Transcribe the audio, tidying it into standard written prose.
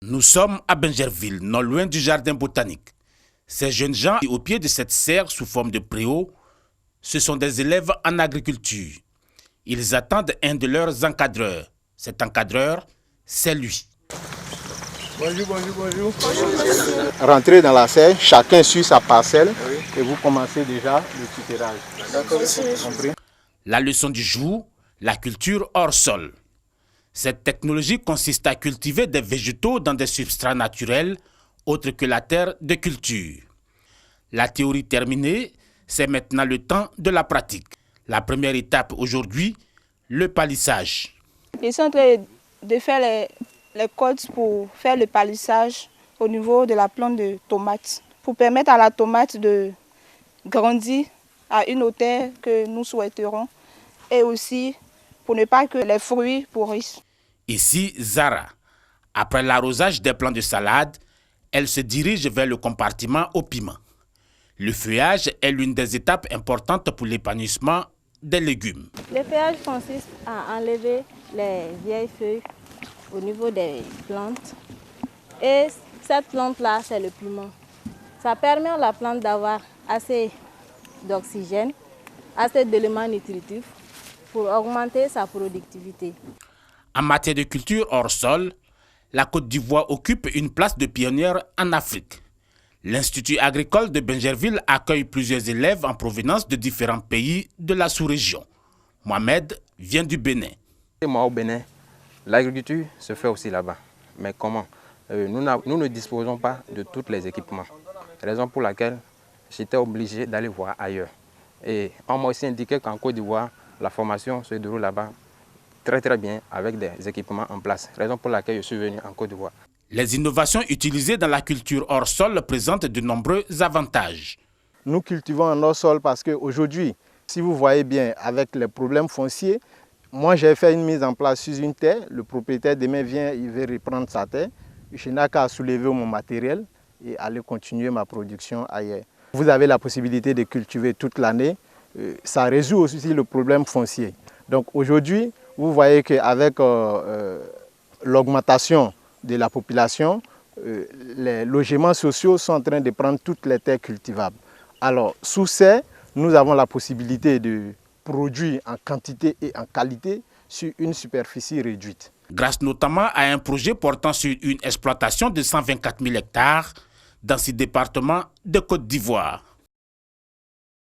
Nous sommes à Bingerville, non loin du jardin botanique. Ces jeunes gens, au pied de cette serre sous forme de préau, ce sont des élèves en agriculture. Ils attendent un de leurs encadreurs. Cet encadreur, c'est lui. Bonjour. Bonjour. Rentrez dans la serre, chacun suit sa parcelle et vous commencez déjà le tutorage. D'accord. La leçon du jour, la culture hors sol. Cette technologie consiste à cultiver des végétaux dans des substrats naturels autres que la terre de culture. La théorie terminée, c'est maintenant le temps de la pratique. La première étape aujourd'hui, le palissage. Ils sont en train de faire les codes pour faire le palissage au niveau de la plante de tomate, pour permettre à la tomate de grandir à une hauteur que nous souhaiterons et aussi pour ne pas que les fruits pourrissent. Ici, Zara. Après l'arrosage des plants de salade, elle se dirige vers le compartiment au piment. Le feuillage est l'une des étapes importantes pour l'épanouissement des légumes. Le feuillage consiste à enlever les vieilles feuilles au niveau des plantes. Et cette plante-là, c'est le piment. Ça permet à la plante d'avoir assez d'oxygène, assez d'éléments nutritifs pour augmenter sa productivité. En matière de culture hors sol, la Côte d'Ivoire occupe une place de pionnière en Afrique. L'Institut agricole de Bingerville accueille plusieurs élèves en provenance de différents pays de la sous-région. Mohamed vient du Bénin. Moi, au Bénin, l'agriculture se fait aussi là-bas. Mais comment? Nous ne disposons pas de tous les équipements. Raison pour laquelle j'étais obligé d'aller voir ailleurs. Et on m'a aussi indiqué qu'en Côte d'Ivoire, la formation se déroule là-bas très bien avec des équipements en place. Raison pour laquelle je suis venu en Côte d'Ivoire. Les innovations utilisées dans la culture hors sol présentent de nombreux avantages. Nous cultivons en hors sol parce qu'aujourd'hui, si vous voyez bien, avec les problèmes fonciers, moi j'ai fait une mise en place sur une terre. Le propriétaire demain vient, il veut reprendre sa terre. Je n'ai qu'à soulever mon matériel et aller continuer ma production ailleurs. Vous avez la possibilité de cultiver toute l'année. Ça résout aussi le problème foncier. Donc aujourd'hui, vous voyez qu'avec l'augmentation de la population, les logements sociaux sont en train de prendre toutes les terres cultivables. Alors, sous ces, nous avons la possibilité de produire en quantité et en qualité sur une superficie réduite. Grâce notamment à un projet portant sur une exploitation de 124 000 hectares dans ce département de Côte d'Ivoire.